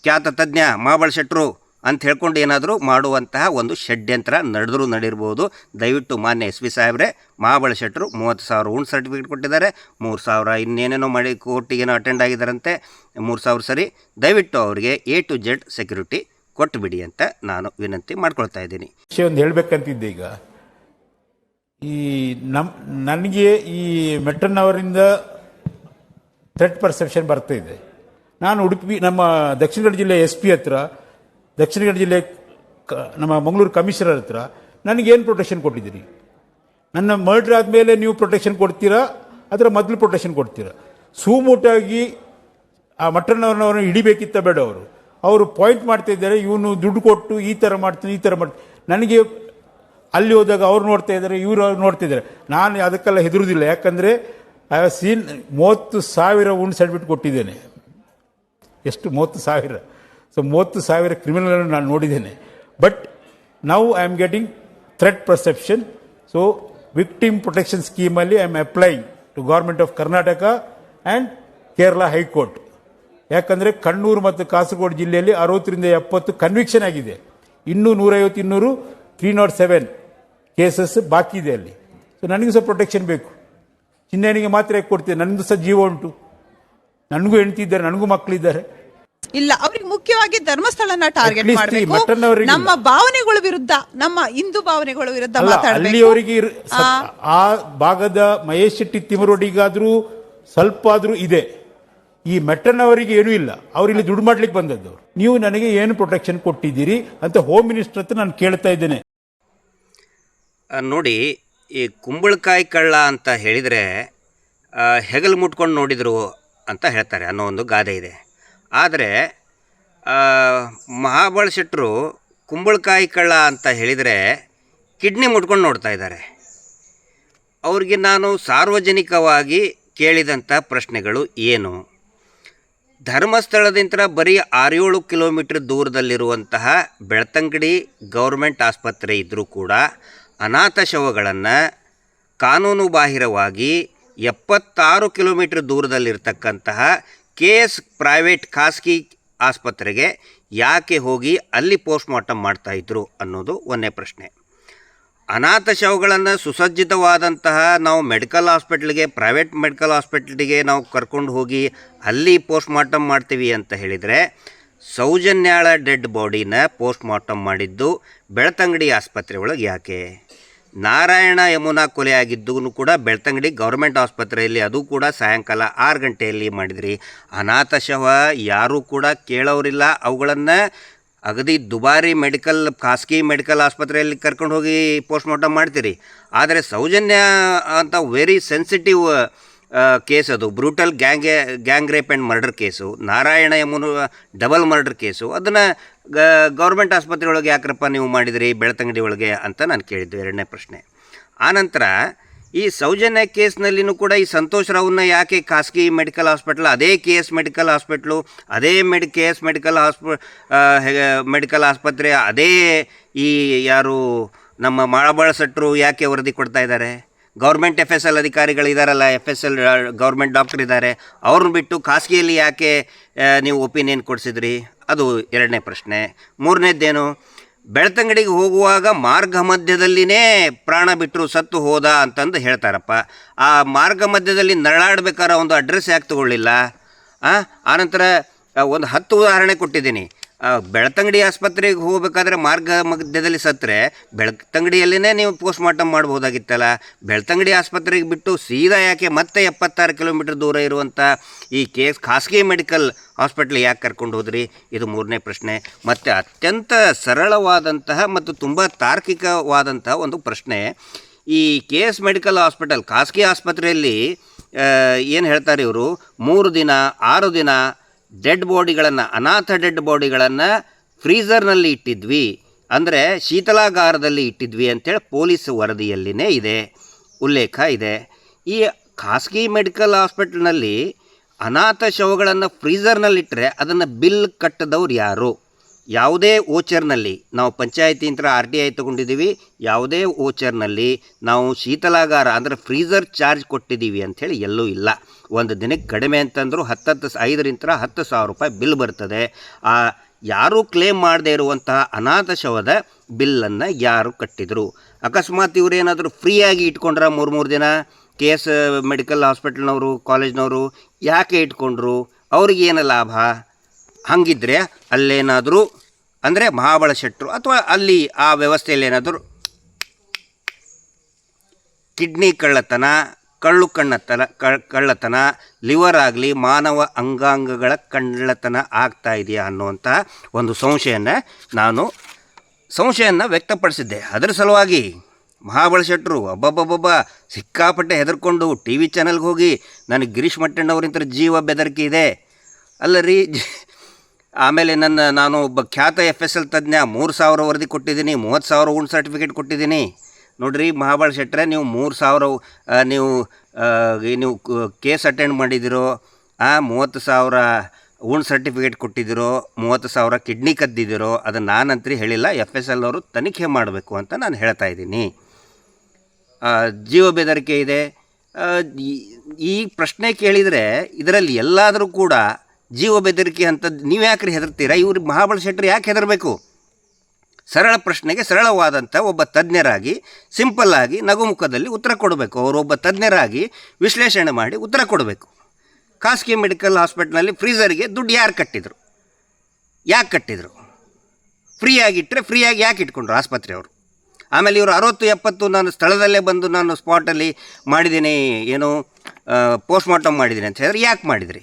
ಖ್ಯಾತ ತಜ್ಞ ಮಹಾಬಲ ಶೆಟ್ಟರು ಅಂತ ಹೇಳ್ಕೊಂಡು ಏನಾದರೂ ಮಾಡುವಂತಹ ಒಂದು ಷಡ್ಯಂತ್ರ ನಡೆದಿರ್ಬೋದು. ದಯವಿಟ್ಟು ಮಾನ್ಯ ಎಸ್ ಪಿ ಸಾಹೇಬ್ರೆ, ಮಹಾಬಲ ಶೆಟ್ಟರು 30,000 ಉಂಡ್ ಸರ್ಟಿಫಿಕೇಟ್ ಕೊಟ್ಟಿದ್ದಾರೆ, 3,000 ಇನ್ನೇನೇನೋ ಮಾಡಿ ಕೋರ್ಟಿಗೇನೋ ಅಟೆಂಡ್ ಆಗಿದ್ದಾರಂತೆ, 3,000 ಸರಿ. ದಯವಿಟ್ಟು ಅವರಿಗೆ A to Z ಸೆಕ್ಯೂರಿಟಿ ಕೊಟ್ಟುಬಿಡಿ ಅಂತ ನಾನು ವಿನಂತಿ ಮಾಡ್ಕೊಳ್ತಾ ಇದ್ದೀನಿ. ವಿಷಯ ಒಂದು ಹೇಳಬೇಕಂತಿದ್ದೆ. ಈಗ ಈ ನನಗೆ ಈ ಮೆಟ್ರನ್ನವರಿಂದ ಥ್ರೆಟ್ ಪರ್ಸೆಪ್ಷನ್ ಬರ್ತಾ ಇದೆ. ನಾನು ಉಡುಪಿ ನಮ್ಮ ದಕ್ಷಿಣ ಕನ್ನಡ ಜಿಲ್ಲೆ SP ಹತ್ರ, ದಕ್ಷಿಣ ಕನ್ನಡ ಜಿಲ್ಲೆ ನಮ್ಮ ಮಂಗಳೂರು ಕಮಿಷನರ್ ಹತ್ರ ನನಗೇನು ಪ್ರೊಟೆಕ್ಷನ್ ಕೊಟ್ಟಿದ್ದೀರಿ? ನನ್ನ ಮರ್ಡರ್ ಆದಮೇಲೆ ನೀವು ಪ್ರೊಟೆಕ್ಷನ್ ಕೊಡ್ತೀರಾ, ಅದರ ಮೊದಲು ಪ್ರೊಟೆಕ್ಷನ್ ಕೊಡ್ತೀರಾ? ಸೂಮೂಟಾಗಿ ಆ ಮಟ್ಟಣ್ಣವ್ರನ್ನ ಹಿಡಿಬೇಕಿತ್ತ ಬೇಡ? ಅವರು ಪಾಯಿಂಟ್ ಮಾಡ್ತಾ ಇದ್ದಾರೆ, ಇವನು ದುಡ್ಡು ಕೊಟ್ಟು ಈ ಥರ ಮಾಡ್ತೀನಿ, ಈ ಥರ ಮಾಡ್ತೀನಿ. ನನಗೆ ಅಲ್ಲಿ ಹೋದಾಗ ಅವ್ರು ನೋಡ್ತಾ ಇದ್ದಾರೆ, ಇವರು ನೋಡ್ತಾ ಇದ್ದಾರೆ. ನಾನು ಅದಕ್ಕೆಲ್ಲ ಹೆದರುವುದಿಲ್ಲ. ಯಾಕಂದರೆ ಐ ಹ್ಯಾವ್ ಸೀನ್ 30,000 ಉಂಡ್ ಸರ್ಟಿಫಿಕೇಟ್ ಕೊಟ್ಟಿದ್ದೇನೆ. ಎಷ್ಟು? 30,000. ಸೊ 30,000 ಕ್ರಿಮಿನಲ್ ನಾನು ನೋಡಿದ್ದೇನೆ. But now I am getting threat perception. So victim protection ಸ್ಕೀಮಲ್ಲಿ I am applying to government of Karnataka and Kerala high court. ಯಾಕಂದರೆ ಕಣ್ಣೂರು ಮತ್ತು ಕಾಸರಗೋಡು ಜಿಲ್ಲೆಯಲ್ಲಿ 60ರಿಂದ 70 ಕನ್ವಿಕ್ಷನ್ ಆಗಿದೆ. ಇನ್ನೂ 150-200 307 ಕೇಸಸ್ ಬಾಕಿ ಇದೆ ಅಲ್ಲಿ. ಸೊ ನನಗೂ ಸಹ ಪ್ರೊಟೆಕ್ಷನ್ ಬೇಕು. ಚಿನ್ನನಿಗೆ ಮಾತ್ರ ಯಾಕೆ ಕೊಡ್ತೀನಿ? ನನಗೂ ಸಹ ಜೀವ ಉಂಟು, ನನಗೂ ಹೆಂಡ್ತಿದ್ದಾರೆ, ನನಗೂ ಮಕ್ಕಳಿದ್ದಾರೆ. ಇಲ್ಲ, ಅವ್ರಿಗೆ ಮುಖ್ಯವಾಗಿ ಧರ್ಮಸ್ಥಳನ ಟಾರ್ಗೆಟ್ ಮಾಡಬೇಕು. ನಮ್ಮ ಭಾವನೆಗಳ ವಿರುದ್ಧ, ನಮ್ಮ ಹಿಂದೂ ಭಾವನೆಗಳ ವಿರುದ್ಧ ಮಾತಾಡಬೇಕು. ಅಲ್ಲಿಯವರಿಗೆ ಆ ಭಾಗದ ಮಹೇಶ್ ಶೆಟ್ಟಿ ತಿಮರೋಡಿಗಾದ್ರೂ ಸ್ವಲ್ಪ ಆದ್ರೂ ಇದೆ. ಈ ಮೆಟ್ಟಣ್ಣವರಿಗೆ ಏನೂ ಇಲ್ಲ. ಅವ್ರು ಇಲ್ಲಿ ದುಡ್ಡು ಮಾಡ್ಲಿಕ್ಕೆ ಬಂದದ್ದು. ನೀವು ನನಗೆ ಏನು ಪ್ರೊಟೆಕ್ಷನ್ ಕೊಟ್ಟಿದ್ದೀರಿ ಅಂತ ಹೋಮ್ ಮಿನಿಸ್ಟರ್ ಹತ್ರ ನಾನು ಕೇಳ್ತಾ ಇದ್ದೇನೆ. ನೋಡಿ, ಈ ಕುಂಬಳಕಾಯಿ ಕಳ್ಳ ಅಂತ ಹೇಳಿದರೆ ಹೆಗಲು ಮುಟ್ಕೊಂಡು ನೋಡಿದರು ಅಂತ ಹೇಳ್ತಾರೆ ಅನ್ನೋ ಒಂದು ಗಾದೆ ಇದೆ. ಆದರೆ ಮಹಾಬಲ ಶೆಟ್ಟರು ಕುಂಬಳಕಾಯಿ ಕಳ್ಳ ಅಂತ ಹೇಳಿದರೆ ಕಿಡ್ನಿ ಮುಟ್ಕೊಂಡು ನೋಡ್ತಾ ಇದ್ದಾರೆ. ಅವ್ರಿಗೆ ನಾನು ಸಾರ್ವಜನಿಕವಾಗಿ ಕೇಳಿದಂಥ ಪ್ರಶ್ನೆಗಳು ಏನು? ಧರ್ಮಸ್ಥಳದಿಂದ ಬರೀ 6-7 ಕಿಲೋಮೀಟರ್ ದೂರದಲ್ಲಿರುವಂತಹ ಬೆಳ್ತಂಗಡಿ ಗೌರ್ಮೆಂಟ್ ಆಸ್ಪತ್ರೆ ಇದ್ದರೂ ಕೂಡ ಅನಾಥ ಶವಗಳನ್ನು ಕಾನೂನು ಬಾಹಿರವಾಗಿ 76 ಕಿಲೋಮೀಟರ್ ದೂರದಲ್ಲಿರ್ತಕ್ಕಂತಹ KS ಪ್ರೈವೇಟ್ ಖಾಸಗಿ ಆಸ್ಪತ್ರೆಗೆ ಯಾಕೆ ಹೋಗಿ ಅಲ್ಲಿ ಪೋಸ್ಟ್ಮಾರ್ಟಮ್ ಮಾಡ್ತಾಯಿದ್ರು ಅನ್ನೋದು ಒಂದೇ ಪ್ರಶ್ನೆ. ಅನಾಥ ಶವಗಳನ್ನು ಸುಸಜ್ಜಿತವಾದಂತಹ ನಾವು ಮೆಡಿಕಲ್ ಹಾಸ್ಪಿಟ್ಲಿಗೆ, ಪ್ರೈವೇಟ್ ಮೆಡಿಕಲ್ ಹಾಸ್ಪಿಟ್ಲಿಗೆ ನಾವು ಕರ್ಕೊಂಡು ಹೋಗಿ ಅಲ್ಲಿ ಪೋಸ್ಟ್ಮಾರ್ಟಮ್ ಮಾಡ್ತೀವಿ ಅಂತ ಹೇಳಿದರೆ, ಸೌಜನ್ಯಾಳ ಡೆಡ್ ಬಾಡಿನ ಪೋಸ್ಟ್ಮಾರ್ಟಮ್ ಮಾಡಿದ್ದು ಬೆಳ್ತಂಗಡಿ ಆಸ್ಪತ್ರೆ ಒಳಗೆ ಯಾಕೆ? ನಾರಾಯಣ ಯಮುನಾ ಕೊಲೆ ಆಗಿದ್ದೂ ಕೂಡ ಬೆಳ್ತಂಗಡಿ ಗೌರ್ಮೆಂಟ್ ಆಸ್ಪತ್ರೆಯಲ್ಲಿ, ಅದು ಕೂಡ ಸಾಯಂಕಾಲ 6 ಗಂಟೆಯಲ್ಲಿ ಮಾಡಿದ್ರಿ. ಅನಾಥ ಶವ ಯಾರೂ ಕೂಡ ಕೇಳೋರಿಲ್ಲ. ಅವುಗಳನ್ನು ಅಗದಿ ದುಬಾರಿ ಖಾಸಗಿ ಮೆಡಿಕಲ್ ಆಸ್ಪತ್ರೆಯಲ್ಲಿ ಕರ್ಕೊಂಡು ಹೋಗಿ ಪೋಸ್ಟ್ಮಾರ್ಟಮ್ ಮಾಡ್ತೀರಿ. ಆದರೆ ಸೌಜನ್ಯ ಅಂತ ವೆರಿ ಸೆನ್ಸಿಟಿವ್ ಕೇಸ್, ಅದು brutal gang rape and murder case, Narayana Yamuna double murder case, ಅದನ್ನು ಗೌರ್ಮೆಂಟ್ ಆಸ್ಪತ್ರೆ ಒಳಗೆ ಯಾಕ್ರಪ್ಪ ನೀವು ಮಾಡಿದಿರಿ ಬೆಳ್ತಂಗಡಿ ಒಳಗೆ ಅಂತ ನಾನು ಕೇಳಿದ್ದು ಎರಡನೇ ಪ್ರಶ್ನೆ. ಆನಂತರ ಈ ಸೌಜನ್ಯ ಕೇಸ್ನಲ್ಲಿನೂ ಕೂಡ ಈ ಸಂತೋಷ್ ರಾವ್ನ ಯಾಕೆ ಖಾಸಗಿ ಮೆಡಿಕಲ್ ಹಾಸ್ಪಿಟ್ಲ್, ಅದೇ KS ಮೆಡಿಕಲ್ ಹಾಸ್ಪಿಟ್ಲು, ಅದೇ KS ಮೆಡಿಕಲ್ ಆಸ್ಪತ್ರೆ, ಅದೇ ಈ ಯಾರು ನಮ್ಮ ಮಹಾಬಲ ಶೆಟ್ಟರು ಯಾಕೆ ವರದಿ ಕೊಡ್ತಾ ಇದ್ದಾರೆ? Government FSL ಅಧಿಕಾರಿಗಳಿದಾರಲ್ಲ, FSL government doctor ಇದ್ದಾರೆ, ಅವ್ರನ್ನ ಬಿಟ್ಟು ಖಾಸಗಿಯಲ್ಲಿ ಯಾಕೆ ನೀವು ಒಪಿನಿಯನ್ ಕೊಡಿಸಿದ್ರಿ? ಅದು ಎರಡನೇ ಪ್ರಶ್ನೆ. ಮೂರನೇದ್ದೇನು, ಬೆಳ್ತಂಗಡಿಗೆ ಹೋಗುವಾಗ ಮಾರ್ಗ ಮಧ್ಯದಲ್ಲಿನೇ ಪ್ರಾಣ ಬಿಟ್ಟರು, ಸತ್ತು ಹೋದ ಅಂತಂದು ಹೇಳ್ತಾರಪ್ಪ. ಆ ಮಾರ್ಗ ಮಧ್ಯದಲ್ಲಿ ನರಳಾಡ್ಬೇಕಾದ್ರೆ ಒಂದು ಅಡ್ರೆಸ್ ಯಾಕೆ ತಗೊಳ್ಳಿಲ್ಲ? ಆನಂತರ ಒಂದು 10 ಉದಾಹರಣೆ ಕೊಟ್ಟಿದ್ದೀನಿ. ಬೆಳ್ತಂಗಡಿ ಆಸ್ಪತ್ರೆಗೆ ಹೋಗಬೇಕಾದ್ರೆ ಮಾರ್ಗ ಮಧ್ಯದಲ್ಲಿ ಸತ್ತರೆ ಬೆಳ್ತಂಗಡಿಯಲ್ಲೇ ನೀವು ಪೋಸ್ಟ್ಮಾರ್ಟಮ್ ಮಾಡ್ಬೋದಾಗಿತ್ತಲ್ಲ. ಬೆಳ್ತಂಗಡಿ ಆಸ್ಪತ್ರೆಗೆ ಬಿಟ್ಟು ಸೀದಾ ಯಾಕೆ ಮತ್ತೆ 76 ಕಿಲೋಮೀಟರ್ ದೂರ ಇರುವಂಥ ಈ ಖಾಸಗಿ ಮೆಡಿಕಲ್ ಹಾಸ್ಪಿಟ್ಲ್ ಯಾಕೆ ಕರ್ಕೊಂಡು ಹೋದ್ರಿ? ಇದು ಮೂರನೇ ಪ್ರಶ್ನೆ. ಮತ್ತು ಅತ್ಯಂತ ಸರಳವಾದಂತಹ ಮತ್ತು ತುಂಬ ತಾರ್ಕಿಕವಾದಂತಹ ಒಂದು ಪ್ರಶ್ನೆ. ಈ KS ಮೆಡಿಕಲ್ ಹಾಸ್ಪಿಟಲ್ ಖಾಸಗಿ ಆಸ್ಪತ್ರೆಯಲ್ಲಿ ಏನು ಹೇಳ್ತಾರೆ ಇವರು, 3 ದಿನ 6 ದಿನ ಡೆಡ್ ಬಾಡಿಗಳನ್ನು, ಅನಾಥ ಡೆಡ್ ಬಾಡಿಗಳನ್ನು ಫ್ರೀಝರ್ನಲ್ಲಿ ಇಟ್ಟಿದ್ವಿ, ಅಂದರೆ ಶೀತಲಾಗಾರದಲ್ಲಿ ಇಟ್ಟಿದ್ವಿ ಅಂಥೇಳಿ ಪೊಲೀಸ್ ವರದಿಯಲ್ಲಿನೇ ಇದೆ, ಉಲ್ಲೇಖ ಇದೆ. ಈ ಖಾಸಗಿ ಮೆಡಿಕಲ್ ಹಾಸ್ಪಿಟಲ್ನಲ್ಲಿ ಅನಾಥ ಶವಗಳನ್ನು ಫ್ರೀಝರ್ನಲ್ಲಿಟ್ಟರೆ ಅದನ್ನು ಬಿಲ್ ಕಟ್ಟದವ್ರು ಯಾರು? ಯಾವುದೇ ಓಚರ್ನಲ್ಲಿ ನಾವು ಪಂಚಾಯತಿಯಿಂದ RTI ತೊಗೊಂಡಿದ್ದೀವಿ, ಯಾವುದೇ ಓಚರ್ನಲ್ಲಿ ನಾವು ಶೀತಲಾಗಾರ ಅಂದರೆ ಫ್ರೀಝರ್ ಚಾರ್ಜ್ ಕೊಟ್ಟಿದ್ದೀವಿ ಅಂಥೇಳಿ ಎಲ್ಲೂ ಇಲ್ಲ. ಒಂದು ದಿನಕ್ಕೆ ಕಡಿಮೆ ಅಂತಂದರೂ 5,000 ರೂಪಾಯಿ ಬಿಲ್ ಬರ್ತದೆ. ಆ ಯಾರೂ ಕ್ಲೇಮ್ ಮಾಡದೇ ಇರುವಂತಹ ಅನಾಥ ಶವದ ಬಿಲ್ಲನ್ನು ಯಾರು ಕಟ್ಟಿದರು? ಅಕಸ್ಮಾತ್ ಇವರೇನಾದರೂ ಫ್ರೀಯಾಗಿ ಇಟ್ಕೊಂಡ್ರ 3 ದಿನ KS ಮೆಡಿಕಲ್ ಹಾಸ್ಪಿಟಲ್ನವರು ಕಾಲೇಜ್ನವರು ಯಾಕೆ ಇಟ್ಕೊಂಡ್ರು? ಅವ್ರಿಗೇನು ಲಾಭ? ಹಾಗಿದ್ದರೆ ಅಲ್ಲೇನಾದರೂ ಅಂದರೆ ಮಹಾಬಳ ಶೆಟ್ಟರು ಅಥವಾ ಅಲ್ಲಿ ಆ ವ್ಯವಸ್ಥೆಯಲ್ಲಿ ಏನಾದರೂ ಕಿಡ್ನಿ ಕಳ್ಳತನ, ಕಳ್ಳತನ, ಲಿವರ್ ಆಗಲಿ ಮಾನವ ಅಂಗಾಂಗಗಳ ಕಳ್ಳತನ ಆಗ್ತಾ ಇದೆಯಾ ಅನ್ನುವಂಥ ಒಂದು ಸಂಶಯವನ್ನು ವ್ಯಕ್ತಪಡಿಸಿದ್ದೆ. ಅದರ ಸಲುವಾಗಿ ಮಹಾಬಳ ಶೆಟ್ಟರು ಒಬ್ಬೊಬ್ಬೊಬ್ಬ ಸಿಕ್ಕಾಪಟ್ಟೆ ಹೆದರ್ಕೊಂಡು ಟಿ ವಿ ಚಾನಲ್ಗೆ ಹೋಗಿ ನನಗೆ ಗಿರೀಶ್ ಮಟ್ಟಣ್ಣವರಿಂತ ಜೀವ ಬೆದರಿಕೆ ಇದೆ ಅಲ್ಲ ರೀ. ಆಮೇಲೆ ನಾನು ಒಬ್ಬ ಖ್ಯಾತ FSL ತಜ್ಞ 3,000 ವರದಿ ಕೊಟ್ಟಿದ್ದೀನಿ, 30,000 ಉಂಡ್ ಸರ್ಟಿಫಿಕೇಟ್ ಕೊಟ್ಟಿದ್ದೀನಿ. ನೋಡಿರಿ ಮಹಾಬಳ ಶೆಟ್ಟರೆ, ನೀವು 3,000 ನೀವು ಕೇಸ್ ಅಟೆಂಡ್ ಮಾಡಿದಿರೋ, 30,000 ಉಂಡ್ ಸರ್ಟಿಫಿಕೇಟ್ ಕೊಟ್ಟಿದ್ದೀರೋ, 30,000 ಕಿಡ್ನಿ ಕದ್ದಿದ್ದೀರೋ, ಅದನ್ನು ನಾನಂತೂ ಹೇಳಿಲ್ಲ. FSL ಅವರು ತನಿಖೆ ಮಾಡಬೇಕು ಅಂತ ನಾನು ಹೇಳ್ತಾ ಇದ್ದೀನಿ. ಜೀವ ಬೆದರಿಕೆ ಇದೆ. ಈ ಪ್ರಶ್ನೆ ಕೇಳಿದರೆ ಇದರಲ್ಲಿ ಎಲ್ಲಾದರೂ ಕೂಡ ಜೀವ ಬೆದರಿಕೆ ಅಂತ ನೀವು ಯಾಕ್ರಿ ಹೆದರ್ತೀರಾ? ಇವರು ಮಹಾಬಳ ಶೆಟ್ಟರು ಯಾಕೆ ಹೆದರಬೇಕು? ಸರಳ ಪ್ರಶ್ನೆಗೆ ಸರಳವಾದಂಥ ಒಬ್ಬ ತಜ್ಞರಾಗಿ ಸಿಂಪಲ್ಲಾಗಿ ನಗುಮುಖದಲ್ಲಿ ಉತ್ತರ ಕೊಡಬೇಕು. ಅವರೊಬ್ಬ ತಜ್ಞರಾಗಿ ವಿಶ್ಲೇಷಣೆ ಮಾಡಿ ಉತ್ತರ ಕೊಡಬೇಕು. ಖಾಸಗಿ ಮೆಡಿಕಲ್ ಹಾಸ್ಪಿಟ್ಲಲ್ಲಿ ಫ್ರೀಝರಿಗೆ ದುಡ್ಡು ಯಾರು ಕಟ್ಟಿದರು? ಯಾಕೆ ಕಟ್ಟಿದರು? ಫ್ರೀಯಾಗಿಟ್ಟರೆ ಫ್ರೀಯಾಗಿ ಯಾಕೆ ಇಟ್ಕೊಂಡ್ರು ಆಸ್ಪತ್ರೆಯವರು? ಆಮೇಲೆ ಇವರು 60-70 ನಾನು ಸ್ಥಳದಲ್ಲೇ ಬಂದು ನಾನು ಸ್ಪಾಟಲ್ಲಿ ಮಾಡಿದ್ದೀನಿ, ಏನು ಪೋಸ್ಟ್ಮಾರ್ಟಮ್ ಮಾಡಿದ್ದೀನಿ ಅಂತ ಹೇಳಿದ್ರೆ ಯಾಕೆ ಮಾಡಿದ್ರಿ?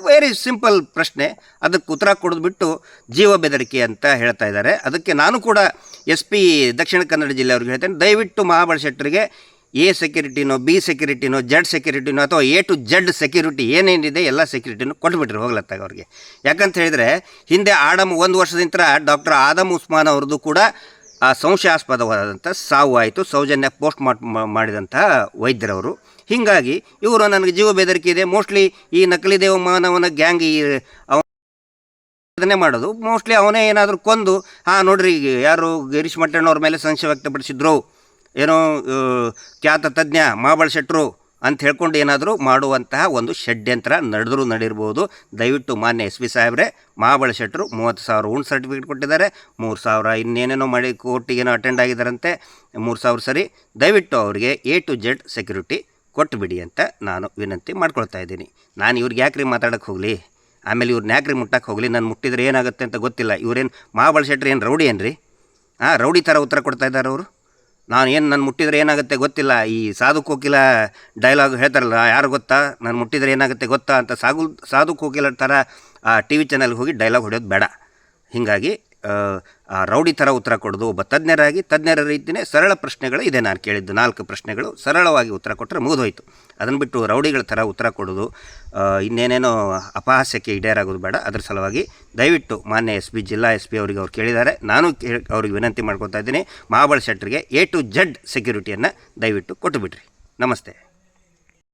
ವೆರಿ ಸಿಂಪಲ್ ಪ್ರಶ್ನೆ. ಅದಕ್ಕೆ ಉತ್ತರ ಕೊಡೋದು ಜೀವ ಬೆದರಿಕೆ ಅಂತ ಹೇಳ್ತಾ ಇದ್ದಾರೆ. ಅದಕ್ಕೆ ನಾನು ಕೂಡ SP ದಕ್ಷಿಣ ಕನ್ನಡ ಜಿಲ್ಲೆಯವ್ರಿಗೆ ಹೇಳ್ತೇನೆ, ದಯವಿಟ್ಟು ಮಹಾಬಳ ಶೆಟ್ಟರಿಗೆ A ಸೆಕ್ಯೂರಿಟಿನೋ, B ಸೆಕ್ಯೂರಿಟಿನೋ, Z ಸೆಕ್ಯೂರಿಟಿನೋ ಅಥವಾ A to Z ಸೆಕ್ಯೂರಿಟಿ ಏನೇನಿದೆ ಎಲ್ಲ ಸೆಕ್ಯೂರಿಟಿನೂ ಕೊಟ್ಬಿಟ್ರಿ ಹೋಗ್ಲತ್ತಾಗ ಅವ್ರಿಗೆ. ಯಾಕಂತ ಹೇಳಿದರೆ ಹಿಂದೆ 1 ವರ್ಷದಿಂದ ಡಾಕ್ಟರ್ ಆದಮ್ ಉಸ್ಮಾನ್ ಅವ್ರದ್ದು ಕೂಡ ಸಂಶಯಾಸ್ಪದವಾದಂಥ ಸಾವು ಆಯಿತು, ಸೌಜನ್ಯ ಪೋಸ್ಟ್ ಮಾಡಿದಂಥ ವೈದ್ಯರವರು. ಹೀಗಾಗಿ ಇವರು ನನಗೆ ಜೀವ ಬೆದರಿಕೆ ಇದೆ, ಮೋಸ್ಟ್ಲಿ ಈ ನಕಲಿ ದೇವಮಾನವನ ಗ್ಯಾಂಗ್ ಅದನ್ನೇ ಮಾಡೋದು, ಮೋಸ್ಟ್ಲಿ ಅವನೇ ಏನಾದರೂ ಕೊಂದು ನೋಡ್ರಿ ಯಾರು ಗಿರೀಶ್ ಮಟ್ಟಣ್ಣವ್ರ ಮೇಲೆ ಸಂಶಯ ವ್ಯಕ್ತಪಡಿಸಿದ್ರು, ಏನೋ ಖ್ಯಾತ ತಜ್ಞ ಮಹಾಬಳ ಶೆಟ್ಟರು ಅಂತ ಹೇಳ್ಕೊಂಡು ಏನಾದರೂ ಮಾಡುವಂತಹ ಒಂದು ಷಡ್ಯಂತ್ರ ನಡೆದಿರ್ಬೋದು. ದಯವಿಟ್ಟು ಮಾನ್ಯ SP ಸಾಹೇಬ್ರೆ, ಮಹಾಬಳ ಶೆಟ್ಟರು 30,000 ಉಂಡ್ ಸರ್ಟಿಫಿಕೇಟ್ ಕೊಟ್ಟಿದ್ದಾರೆ, 3,000 ಇನ್ನೇನೇನೋ ಮಾಡಿ ಕೋರ್ಟಿಗೇನೋ ಅಟೆಂಡ್ ಆಗಿದ್ದಾರಂತೆ, 3,000 ಸರಿ. ದಯವಿಟ್ಟು ಅವರಿಗೆ A to Z ಸೆಕ್ಯೂರಿಟಿ ಕೊಟ್ಟುಬಿಡಿ ಅಂತ ನಾನು ವಿನಂತಿ ಮಾಡ್ಕೊಳ್ತಾ ಇದ್ದೀನಿ. ನಾನು ಇವ್ರಿಗೆ ಯಾಕ್ರಿ ಮಾತಾಡೋಕ್ಕೆ ಹೋಗಲಿ, ಆಮೇಲೆ ಇವ್ರನ್ನ ಯಾಕ್ರಿ ಮುಟ್ಟಕ್ಕೆ ಹೋಗಲಿ? ನಾನು ಮುಟ್ಟಿದ್ರೆ ಏನಾಗುತ್ತೆ ಅಂತ ಗೊತ್ತಿಲ್ಲ. ಇವರೇನು ಮಹಾಬಳ ಶೆಟ್ಟರು ಏನು ರೌಡಿ ಏನ್ರಿ? ರೌಡಿ ಥರ ಉತ್ತರ ಕೊಡ್ತಾ ಇದ್ದಾರೆ ಅವರು. ನಾನು ಮುಟ್ಟಿದ್ರೆ ಏನಾಗುತ್ತೆ ಗೊತ್ತಿಲ್ಲ. ಈ ಸಾಧು ಕೋಕಿಲ ಡೈಲಾಗ್ ಹೇಳ್ತಾರಲ್ಲ, ಯಾರು ಗೊತ್ತಾ ನಾನು ಮುಟ್ಟಿದ್ರೆ ಏನಾಗುತ್ತೆ ಗೊತ್ತಾ ಅಂತ ಸಾಧು ಕೋಕಿಲ ಥರ TV ಚಾನಲ್ಗೆ ಹೋಗಿ ಡೈಲಾಗ್ ಹೊಡೆಯೋದು ಬೇಡ. ಹೀಗಾಗಿ ರೌಡಿ ಥರ ಉತ್ತರ ಕೊಡೋದು, ಒಬ್ಬ ತಜ್ಞರ ರೀತಿಯೇ ಸರಳ ಪ್ರಶ್ನೆಗಳು ಇದೆ. ನಾನು ಕೇಳಿದ್ದು 4 ಪ್ರಶ್ನೆಗಳು ಸರಳವಾಗಿ ಉತ್ತರ ಕೊಟ್ಟರೆ ಮುಗಿದೋಯ್ತು. ಅದನ್ನು ಬಿಟ್ಟು ರೌಡಿಗಳ ಥರ ಉತ್ತರ ಕೊಡೋದು, ಇನ್ನೇನೇನೋ ಅಪಹಾಸ್ಯಕ್ಕೆ ಈಡೇರಾಗೋದು ಬೇಡ. ಅದ್ರ ಸಲುವಾಗಿ ದಯವಿಟ್ಟು ಮಾನ್ಯ ಜಿಲ್ಲಾ SP ಅವರಿಗೆ ಅವ್ರು ಕೇಳಿದ್ದಾರೆ, ನಾನು ಅವ್ರಿಗೆ ವಿನಂತಿ ಮಾಡ್ಕೊತಾ ಇದ್ದೀನಿ, ಮಹಾಬಳ ಶೆಟ್ಟರಿಗೆ A to Z ಸೆಕ್ಯೂರಿಟಿಯನ್ನು ದಯವಿಟ್ಟು ಕೊಟ್ಟುಬಿಟ್ರಿ. ನಮಸ್ತೆ.